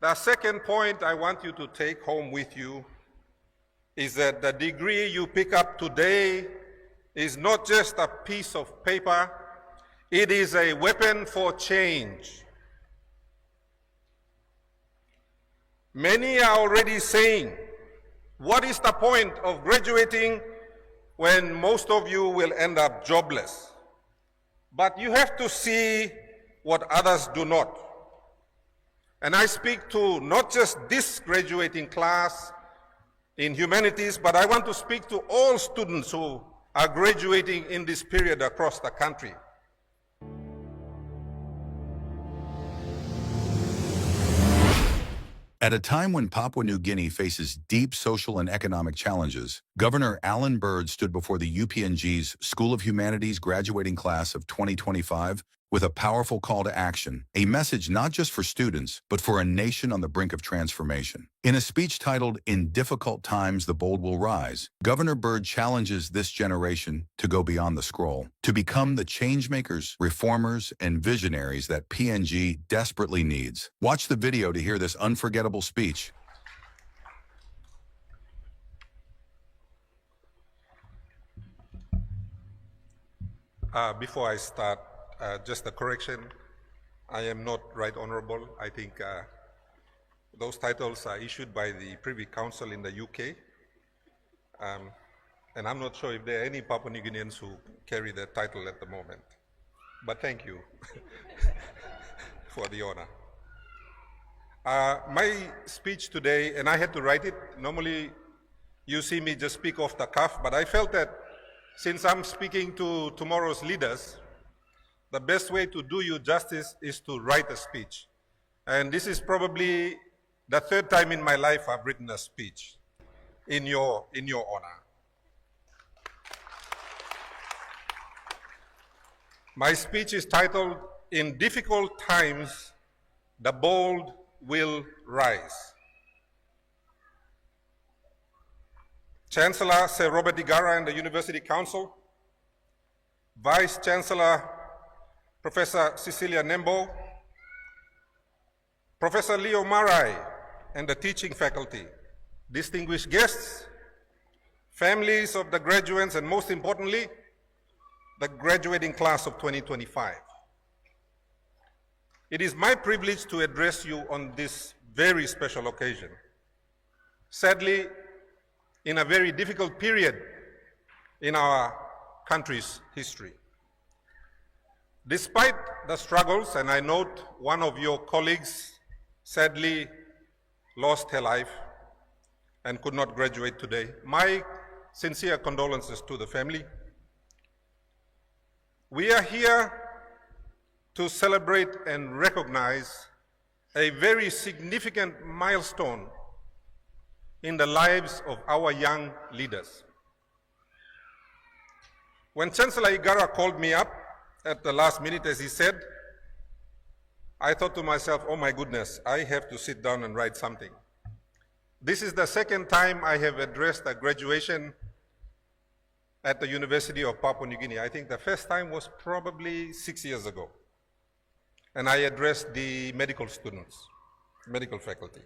The second point I want you to take home with you is that the degree you pick up today is not just a piece of paper, it is a weapon for change. Many are already saying, what is the point of graduating when most of you will end up jobless? But you have to see what others do not. And I speak to not just this graduating class in humanities, but I want to speak to all students who are graduating in this period across the country. At a time when Papua New Guinea faces deep social and economic challenges, Governor Allan stood before the UPNG's School of Humanities graduating class of 2025 with a powerful call to action, a message not just for students, but for a nation on the brink of transformation. In a speech titled, "In Difficult Times, the Bold Will Rise," Governor Byrd challenges this generation to go beyond the scroll, to become the changemakers, reformers, and visionaries that PNG desperately needs. Watch the video to hear this unforgettable speech. Before I start, just a correction. I am not Right Honorable. I think those titles are issued by the Privy Council in the UK. And I'm not sure if there are any Papua New Guineans who carry that title at the moment. But thank you for the honor. My speech today, and I had to write it. Normally, you see me just speak off the cuff, but I felt that since I'm speaking to tomorrow's leaders, the best way to do you justice is to write a speech. And this is probably the third time in my life I've written a speech in your honor. My speech is titled, "In Difficult Times, the Bold Will Rise." Chancellor Sir Robert Igara and the University Council, Vice Chancellor Professor Cecilia Nembo, Professor Leo Marai and the teaching faculty, distinguished guests, families of the graduates, and most importantly, the graduating class of 2025. It is my privilege to address you on this very special occasion. Sadly, in a very difficult period in our country's history. Despite the struggles, and I note one of your colleagues sadly lost her life and could not graduate today, my sincere condolences to the family. We are here to celebrate and recognize a very significant milestone in the lives of our young leaders. When Chancellor Igara called me up at the last minute, as he said, I thought to myself, oh my goodness, I have to sit down and write something. This is the second time I have addressed a graduation at the University of Papua New Guinea. I think the first time was probably 6 years ago. And I addressed the medical students, medical faculty.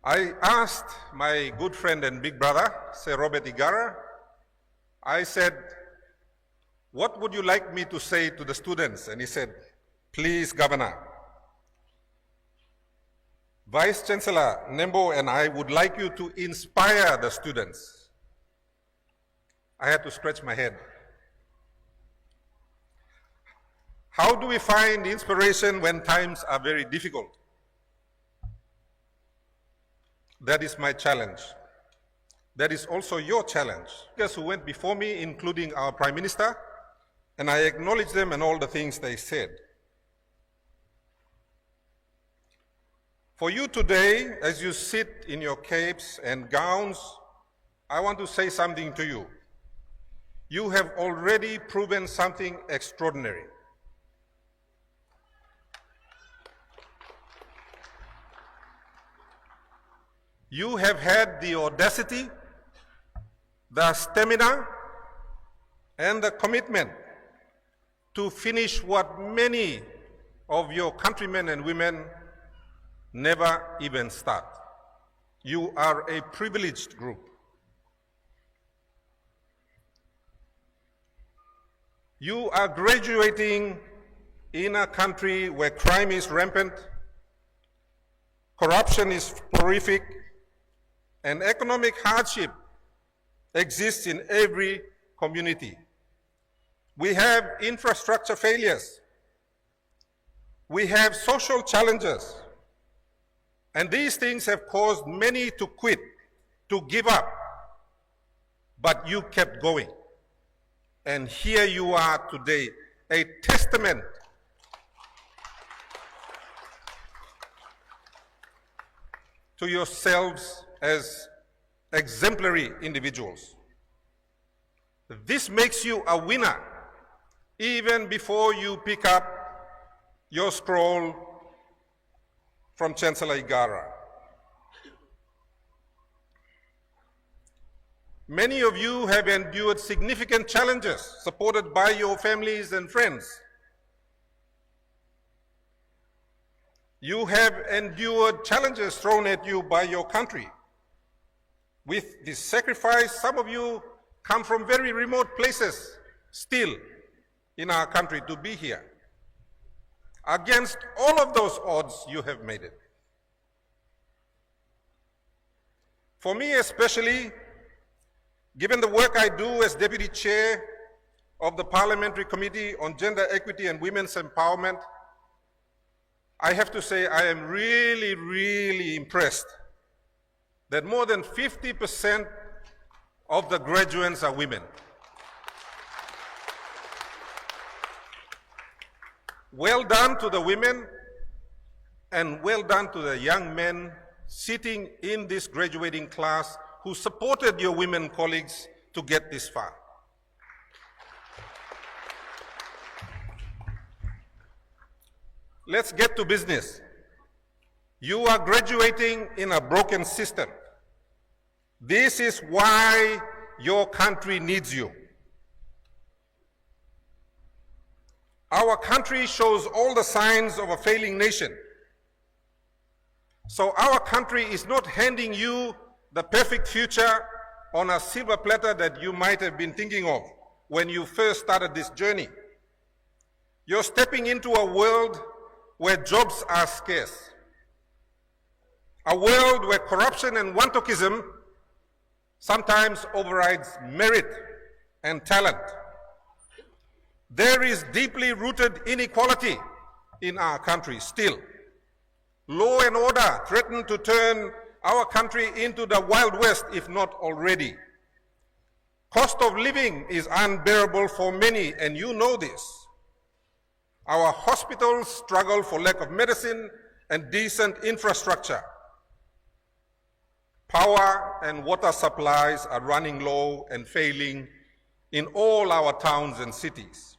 I asked my good friend and big brother, Sir Robert Igara, I said, what would you like me to say to the students? And he said, please, Governor, Vice Chancellor Nembo and I would like you to inspire the students. I had to scratch my head. How do we find inspiration when times are very difficult? That is my challenge. That is also your challenge. Speakers who went before me, including our Prime Minister, and I acknowledge them and all the things they said. For you today, as you sit in your capes and gowns, I want to say something to you. You have already proven something extraordinary. You have had the audacity, the stamina, and the commitment to finish what many of your countrymen and women never even start. You are a privileged group. You are graduating in a country where crime is rampant, corruption is horrific, and economic hardship exists in every community. We have infrastructure failures. We have social challenges. And these things have caused many to quit, to give up. But you kept going. And here you are today, a testament to yourselves as exemplary individuals. This makes you a winner even before you pick up your scroll from Chancellor Igara. Many of you have endured significant challenges supported by your families and friends. You have endured challenges thrown at you by your country. With this sacrifice, some of you come from very remote places still in our country to be here. Against all of those odds, you have made it. For me especially, given the work I do as Deputy Chair of the Parliamentary Committee on Gender Equity and Women's Empowerment, I have to say I am really, really impressed that more than 50% of the graduates are women. Well done to the women and well done to the young men sitting in this graduating class who supported your women colleagues to get this far. Let's get to business. You are graduating in a broken system. This is why your country needs you. Our country shows all the signs of a failing nation. So our country is not handing you the perfect future on a silver platter that you might have been thinking of when you first started this journey. You're stepping into a world where jobs are scarce. A world where corruption and wantokism sometimes overrides merit and talent. There is deeply rooted inequality in our country still. Law and order threaten to turn our country into the Wild West, if not already. Cost of living is unbearable for many, and you know this. Our hospitals struggle for lack of medicine and decent infrastructure. Power and water supplies are running low and failing in all our towns and cities.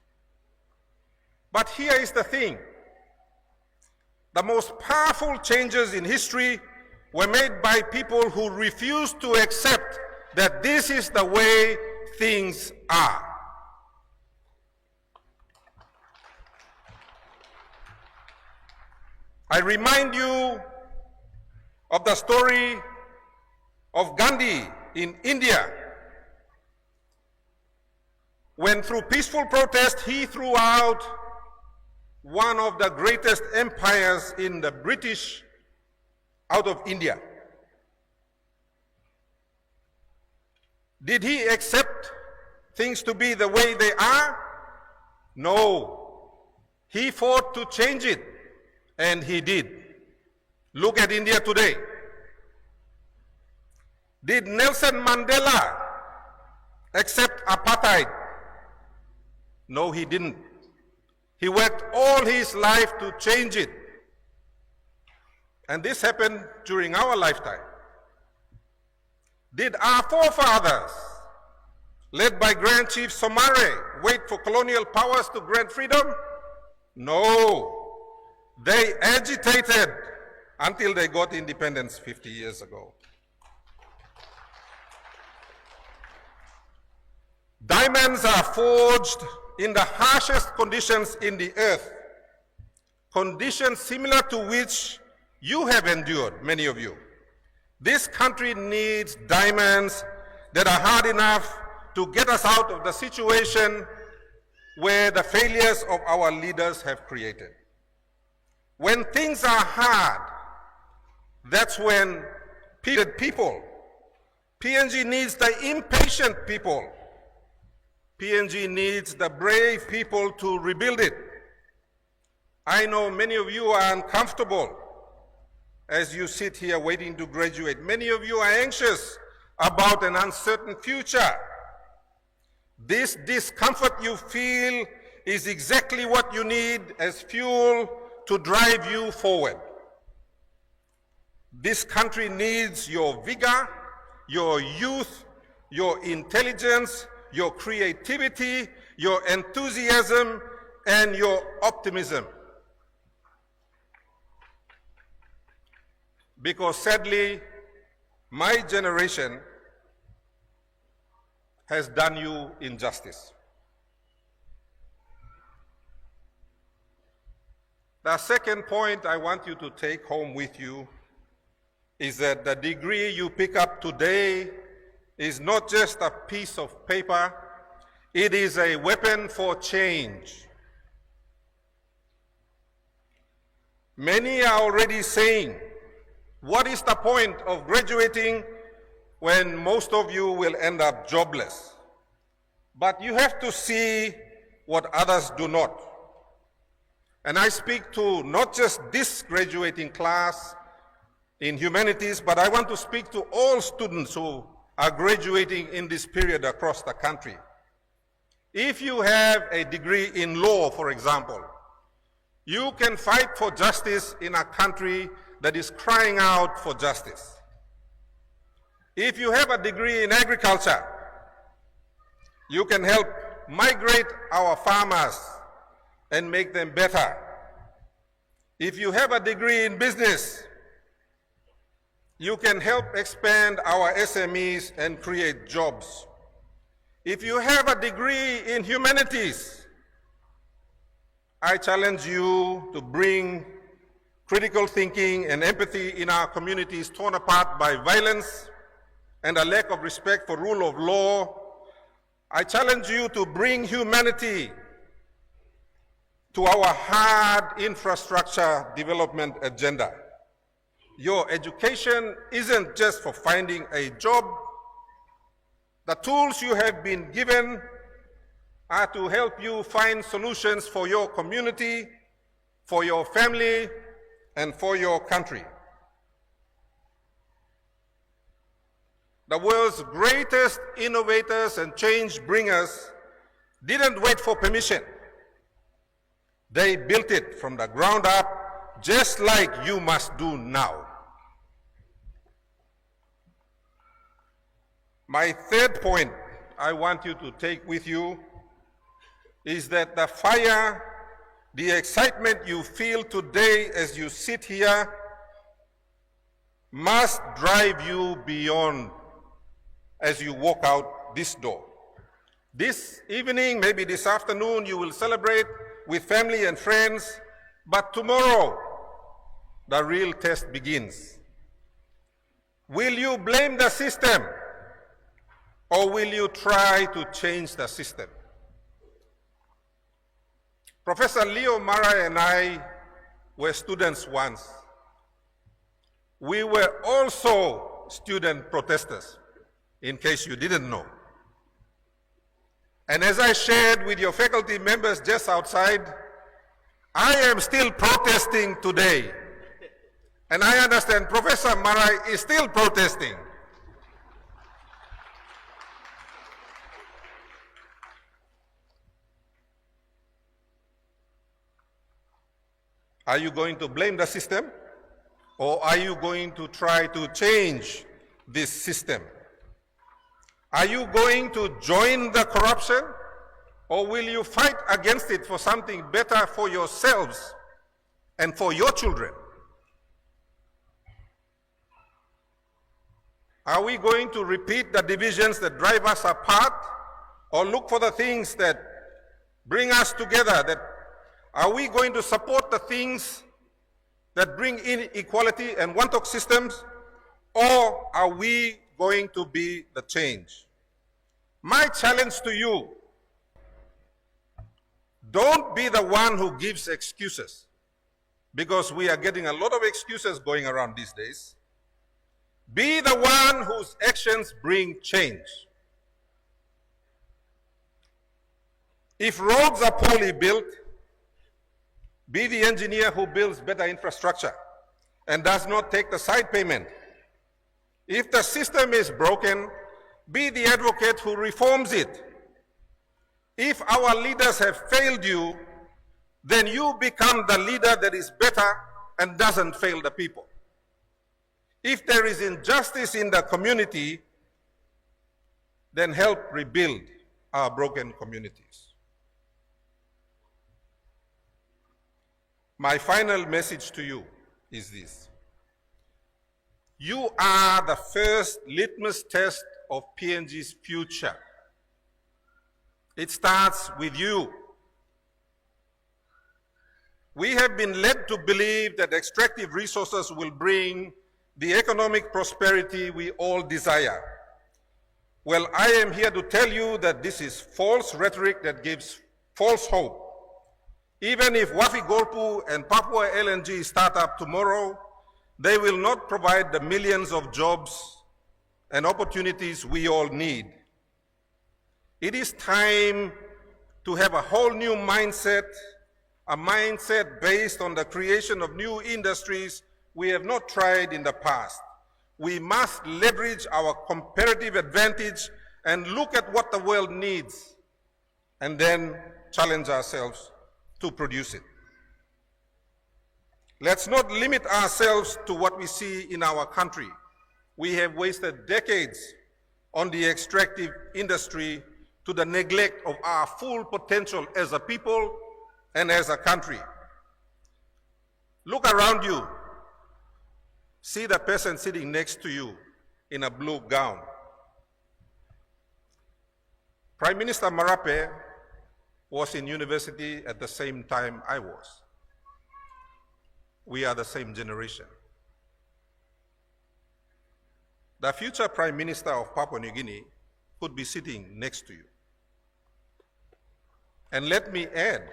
But here is the thing. The most powerful changes in history were made by people who refused to accept that this is the way things are. I remind you of the story of Gandhi in India, when through peaceful protest he threw out one of the greatest empires in the British out of India. Did he accept things to be the way they are? No. He fought to change it, and he did. Look at India today. Did Nelson Mandela accept apartheid? No, he didn't. He worked all his life to change it. And this happened during our lifetime. Did our forefathers, led by Grand Chief Somare, wait for colonial powers to grant freedom? No. They agitated until they got independence 50 years ago. Diamonds are forged in the harshest conditions in the earth. conditions similar to which you have endured, many of you. This country needs diamonds that are hard enough to get us out of the situation where the failures of our leaders have created. When things are hard, that's when people, PNG needs the impatient people. PNG needs the brave people to rebuild it. I know many of you are uncomfortable as you sit here waiting to graduate. Many of you are anxious about an uncertain future. This discomfort you feel is exactly what you need as fuel to drive you forward. This country needs your vigor, your youth, your intelligence, your creativity, your enthusiasm, and your optimism. Because sadly, my generation has done you injustice. The second point I want you to take home with you is that the degree you pick up today is not just a piece of paper, it is a weapon for change. Many are already saying, what is the point of graduating when most of you will end up jobless? But you have to see what others do not. And I speak to not just this graduating class in humanities, but I want to speak to all students who are graduating in this period across the country. If you have a degree in law, for example, you can fight for justice in a country that is crying out for justice. If you have a degree in agriculture, you can help migrate our farmers and make them better. If you have a degree in business, you can help expand our SMEs and create jobs. If you have a degree in humanities, I challenge you to bring critical thinking and empathy in our communities torn apart by violence and a lack of respect for rule of law. I challenge you to bring humanity to our hard infrastructure development agenda. Your education isn't just for finding a job. The tools you have been given are to help you find solutions for your community, for your family, and for your country. The world's greatest innovators and change bringers didn't wait for permission. They built it from the ground up, just like you must do now. My third point I want you to take with you is that the fire, the excitement you feel today as you sit here must drive you beyond as you walk out this door. This evening, maybe this afternoon, you will celebrate with family and friends, but tomorrow, the real test begins. Will you blame the system, or will you try to change the system? Professor Leo Mara and I were students once. We were also student protesters, in case you didn't know. And as I shared with your faculty members just outside, I am still protesting today. And I understand Professor Mara is still protesting. Are you going to blame the system, or are you going to try to change this system? Are you going to join the corruption, or will you fight against it for something better for yourselves and for your children? Are we going to repeat the divisions that drive us apart, or look for the things that bring us together, that Are we going to support the things that bring inequality and wantok systems, or are we going to be the change? My challenge to you, don't be the one who gives excuses, because we are getting a lot of excuses going around these days. Be the one whose actions bring change. If roads are poorly built, be the engineer who builds better infrastructure and does not take the side payment. If the system is broken, be the advocate who reforms it. If our leaders have failed you, then you become the leader that is better and doesn't fail the people. If there is injustice in the community, then help rebuild our broken communities. My final message to you is this. You are the first litmus test of PNG's future. It starts with you. We have been led to believe that extractive resources will bring the economic prosperity we all desire. Well, I am here to tell you that this is false rhetoric that gives false hope. Even if Wafi Gorpu and Papua LNG start up tomorrow, they will not provide the millions of jobs and opportunities we all need. It is time to have a whole new mindset, a mindset based on the creation of new industries we have not tried in the past. We must leverage our comparative advantage and look at what the world needs, and then challenge ourselves to produce it. Let's not limit ourselves to what we see in our country. We have wasted decades on the extractive industry to the neglect of our full potential as a people and as a country. Look around you. See the person sitting next to you in a blue gown. Prime Minister Marape was in university at the same time I was. We are the same generation. The future Prime Minister of Papua New Guinea could be sitting next to you. And let me add,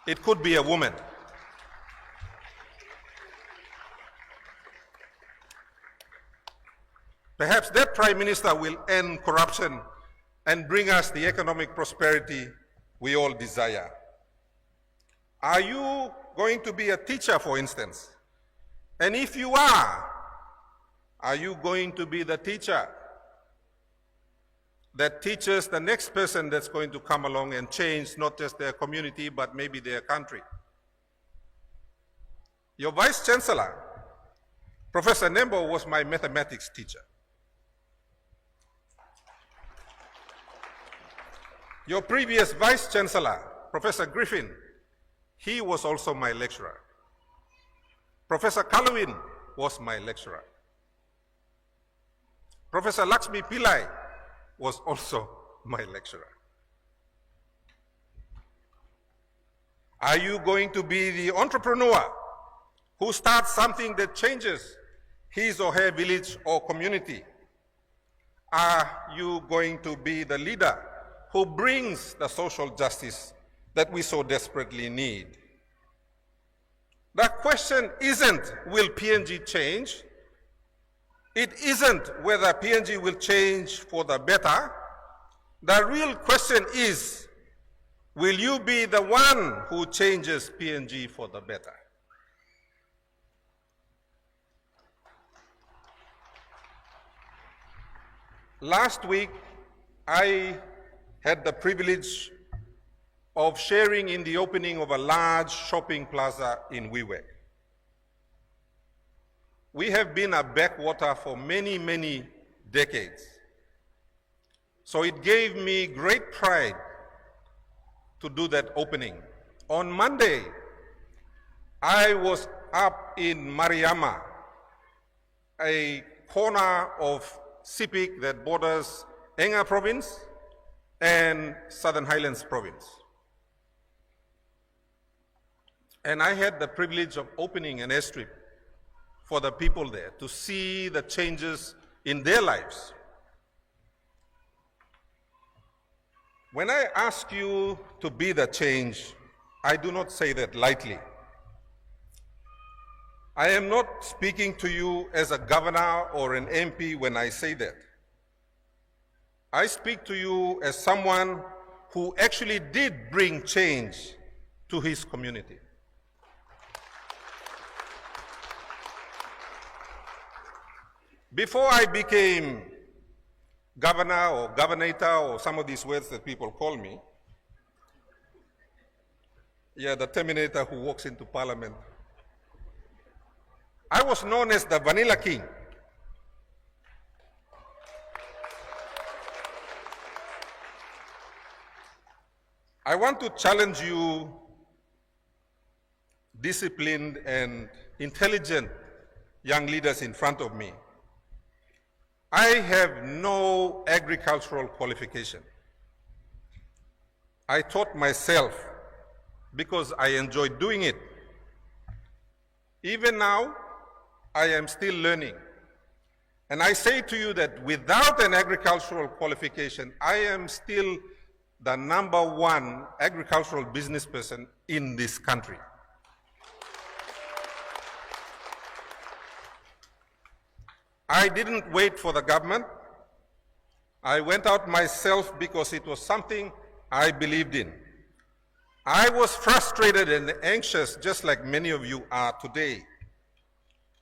it could be a woman. Perhaps that Prime Minister will end corruption and bring us the economic prosperity we all desire. Are you going to be a teacher, for instance? And if you are you going to be the teacher that teaches the next person that's going to come along and change not just their community, but maybe their country? Your Vice Chancellor, Professor Nembo, was my mathematics teacher. Your previous Vice Chancellor, Professor Griffin, he was also my lecturer. Professor Kaluin was my lecturer. Professor Lakshmi Pillai was also my lecturer. Are you going to be the entrepreneur who starts something that changes his or her village or community? Are you going to be the leader who brings the social justice that we so desperately need? The question isn't, will PNG change? It isn't whether PNG will change for the better. The real question is, will you be the one who changes PNG for the better? Last week, I had the privilege of sharing in the opening of a large shopping plaza in Wewak. We have been a backwater for many, many decades. So it gave me great pride to do that opening. On Monday, I was up in Mariama, a corner of Sepik that borders Enga province and Southern Highlands province. And I had the privilege of opening an airstrip for the people there to see the changes in their lives. When I ask you to be the change, I do not say that lightly. I am not speaking to you as a governor or an MP when I say that. I speak to you as someone who actually did bring change to his community. Before I became governor or governator or some of these words that people call me, the Terminator who walks into Parliament, I was known as the Vanilla King. I want to challenge you, disciplined and intelligent young leaders in front of me. I have no agricultural qualification. I taught myself because I enjoyed doing it. Even now, I am still learning. And I say to you that without an agricultural qualification, I am still the #1 agricultural business person in this country. I didn't wait for the government. I went out myself because it was something I believed in. I was frustrated and anxious, just like many of you are today.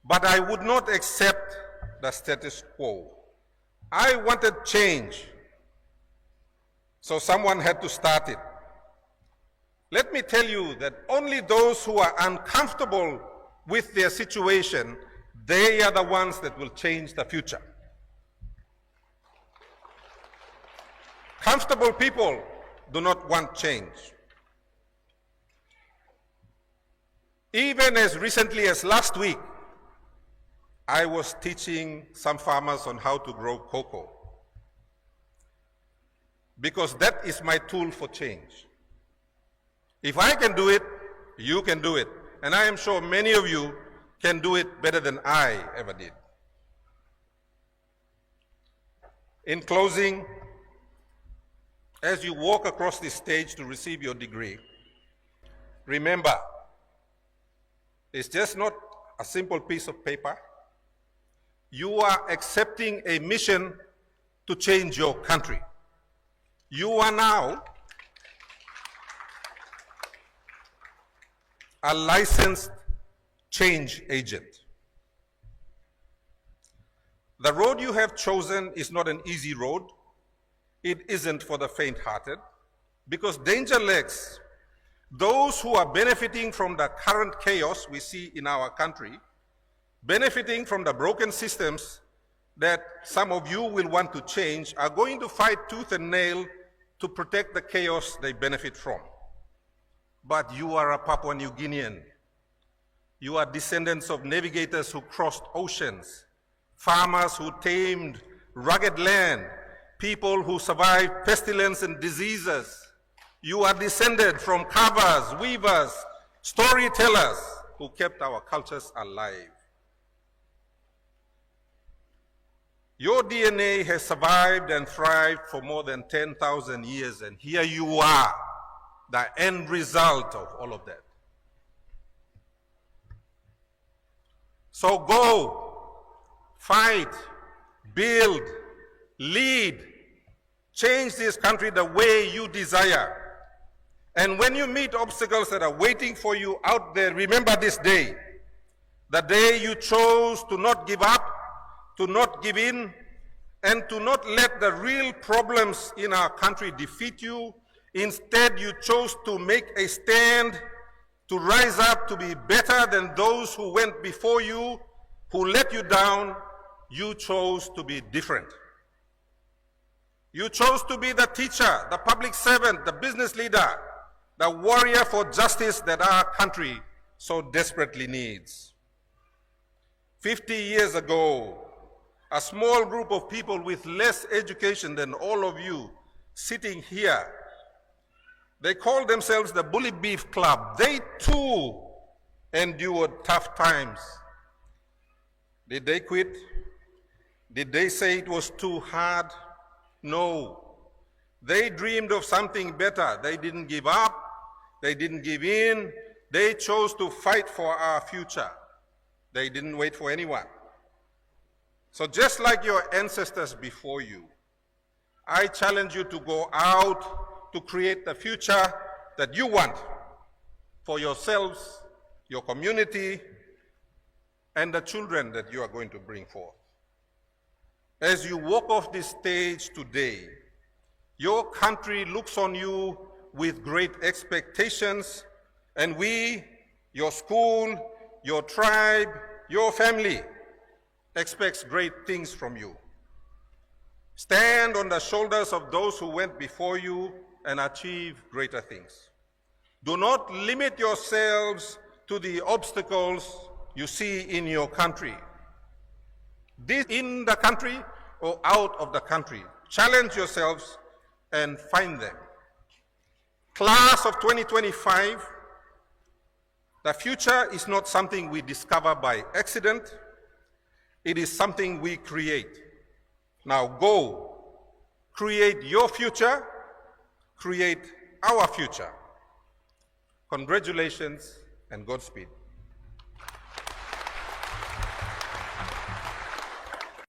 But I would not accept the status quo. I wanted change. So someone had to start it. Let me tell you that only those who are uncomfortable with their situation, they are the ones that will change the future. Comfortable people do not want change. Even as recently as last week, I was teaching some farmers on how to grow cocoa, because that is my tool for change. If I can do it, you can do it. And I am sure many of you can do it better than I ever did. In closing, as you walk across this stage to receive your degree, remember, it's just not a simple piece of paper. You are accepting a mission to change your country. You are now a licensed change agent. The road you have chosen is not an easy road. It isn't for the faint-hearted, because danger lurks. Those who are benefiting from the current chaos we see in our country, benefiting from the broken systems that some of you will want to change, are going to fight tooth and nail to protect the chaos they benefit from. But you are a Papua New Guinean. You are descendants of navigators who crossed oceans, farmers who tamed rugged land, people who survived pestilence and diseases. You are descended from carvers, weavers, storytellers who kept our cultures alive. Your DNA has survived and thrived for more than 10,000 years, and here you are, the end result of all of that. So go, fight, build, lead, change this country the way you desire. And when you meet obstacles that are waiting for you out there, remember this day, the day you chose to not give up, to not give in, and to not let the real problems in our country defeat you. Instead, you chose to make a stand, to rise up to be better than those who went before you, who let you down. You chose to be different. You chose to be the teacher, the public servant, the business leader, the warrior for justice that our country so desperately needs. 50 years ago, a small group of people with less education than all of you sitting here, they called themselves the Bully Beef Club. They too endured tough times. Did they quit? Did they say it was too hard? No. They dreamed of something better. They didn't give up. They didn't give in. They chose to fight for our future. They didn't wait for anyone. So just like your ancestors before you, I challenge you to go out to create the future that you want for yourselves, your community, and the children that you are going to bring forth. As you walk off this stage today, your country looks on you with great expectations, and we, your school, your tribe, your family, expects great things from you. Stand on the shoulders of those who went before you and achieve greater things. Do not limit yourselves to the obstacles you see in your country. This in the country or out of the country. Challenge yourselves and find them. Class of 2025, the future is not something we discover by accident. It is something we create. Now go, create your future, create our future. Congratulations and Godspeed.